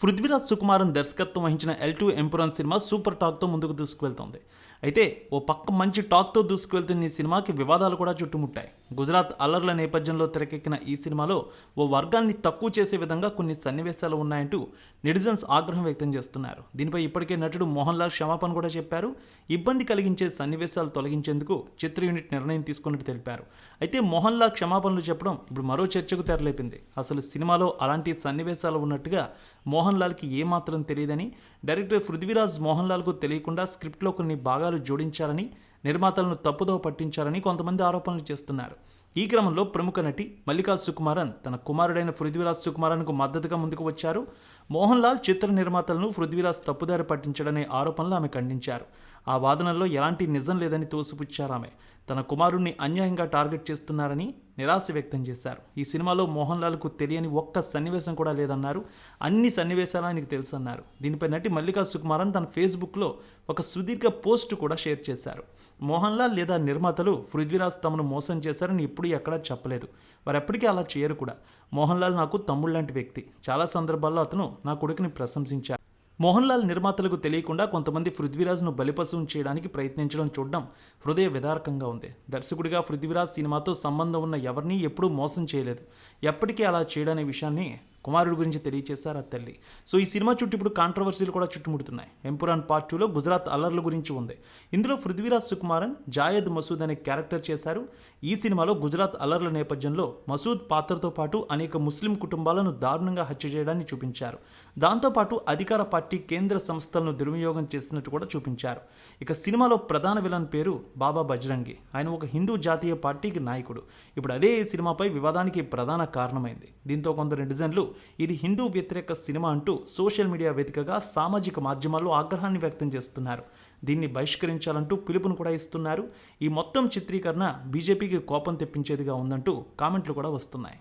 పృథ్వీరాజ్ సుకుమారన్ దర్శకత్వం వహించిన L2 Empuraan cinema super టాక్తో ముందుకు దూసుకువెళ్తోంది. అయితే ఓ పక్క మంచి టాక్తో దూసుకువెళ్తున్న ఈ సినిమాకి వివాదాలు కూడా చుట్టుముట్టాయి. గుజరాత్ అల్లర్ల నేపథ్యంలో తెరకెక్కిన ఈ సినిమాలో ఓ వర్గాన్ని తక్కువ చేసే విధంగా కొన్ని సన్నివేశాలు ఉన్నాయంటూ నెటిజన్స్ ఆగ్రహం వ్యక్తం చేస్తున్నారు. దీనిపై ఇప్పటికే నటుడు మోహన్ లాల్ క్షమాపణ కూడా చెప్పారు. ఇబ్బంది కలిగించే సన్నివేశాలు తొలగించేందుకు చిత్ర యూనిట్ నిర్ణయం తీసుకున్నట్టు తెలిపారు. అయితే మోహన్ లాల్ క్షమాపణలు చెప్పడం ఇప్పుడు మరో చర్చకు తెరలేపింది. అసలు సినిమాలో అలాంటి సన్నివేశాలు ఉన్నట్టుగా మోహన్ లాల్కి ఏమాత్రం తెలియదని, డైరెక్టర్ పృథ్వీరాజ్ మోహన్ లాల్కు తెలియకుండా స్క్రిప్ట్లో కొన్ని భాగాలు జోడించారని, నిర్మాతలను తప్పుదోవ పట్టించారని కొంతమంది ఆరోపణలు చేస్తున్నారు. ఈ క్రమంలో ప్రముఖ నటి మల్లికా సుకుమారన్ తన కుమారుడైన పృథ్వీరాజ్ సుకుమారన్కు మద్దతుగా ముందుకు వచ్చారు. మోహన్ లాల్ చిత్ర నిర్మాతలను పృథ్వీరాజ్ తప్పుదారి పట్టించడనే ఆరోపణలు ఆమె ఖండించారు. ఆ వాదనల్లో ఎలాంటి నిజం లేదని తోసిపుచ్చారు ఆమె. తన కుమారుణ్ణి అన్యాయంగా టార్గెట్ చేస్తున్నారని నిరాశ వ్యక్తం చేశారు. ఈ సినిమాలో మోహన్ లాల్కు తెలియని ఒక్క సన్నివేశం కూడా లేదన్నారు. అన్ని సన్నివేశాలు ఆయనకు తెలుసన్నారు. దీనిపై నటి మల్లికా సుకుమారన్ తన ఫేస్బుక్లో ఒక సుదీర్ఘ పోస్ట్ కూడా షేర్ చేశారు. మోహన్ లాల్ లేదా నిర్మాతలు పృథ్వీరాజ్ తమను మోసం చేశారని ఎప్పుడూ ఎక్కడా చెప్పలేదు. వారెప్పటికీ అలా చేయరు కూడా. మోహన్ లాల్ నాకు తమ్ముడు లాంటి వ్యక్తి. చాలా సందర్భాల్లో అతను నా కొడుకుని ప్రశంసించారు. మోహన్ లాల్ నిర్మాతలకు తెలియకుండా కొంతమంది పృథ్వీరాజ్ను బలిపశువును చేయడానికి ప్రయత్నించడం చూడడం హృదయ విదారకంగా ఉంది. దర్శకుడిగా పృథ్వీరాజ్ సినిమాతో సంబంధం ఉన్న ఎవరినీ ఎప్పుడూ మోసం చేయలేదు. ఎప్పటికీ అలా చేయడనే విషయాన్ని కుమారుడి గురించి తెలియచేశారు ఆ తల్లి. సో ఈ సినిమా చుట్టూ ఇప్పుడు కాంట్రవర్సీలు కూడా చుట్టుముడుతున్నాయి. ఎంపురాన్ పార్ట్ 2లో గుజరాత్ అల్లర్ల గురించి ఉంది. ఇందులో పృథ్వీరాజ్ సుకుమారన్ జాయద్ మసూద్ అనే క్యారెక్టర్ చేశారు. ఈ సినిమాలో గుజరాత్ అల్లర్ల నేపథ్యంలో మసూద్ పాత్రతో పాటు అనేక ముస్లిం కుటుంబాలను దారుణంగా హత్య చేయడాన్ని చూపించారు. దాంతోపాటు అధికార పార్టీ కేంద్ర సంస్థలను దుర్వినియోగం చేసినట్టు కూడా చూపించారు. ఇక సినిమాలో ప్రధాన విలన్ పేరు బాబా బజరంగి. ఆయన ఒక హిందూ జాతీయ పార్టీకి నాయకుడు. ఇప్పుడు అదే ఈ సినిమాపై వివాదానికి ప్రధాన కారణమైంది. దీంతో కొందరు నెటిజన్లు ఇది హిందూ వ్యతిరేక సినిమా అంటూ సోషల్ మీడియా వేదికగా సామాజిక మాధ్యమాల్లో ఆగ్రహాన్ని వ్యక్తం చేస్తున్నారు. దీన్ని బహిష్కరించాలంటూ పిలుపును కూడా ఇస్తున్నారు. ఈ మొత్తం చిత్రీకరణ బీజేపీకి కోపం తెప్పించేదిగా ఉందంటూ కామెంట్లు కూడా వస్తున్నాయి.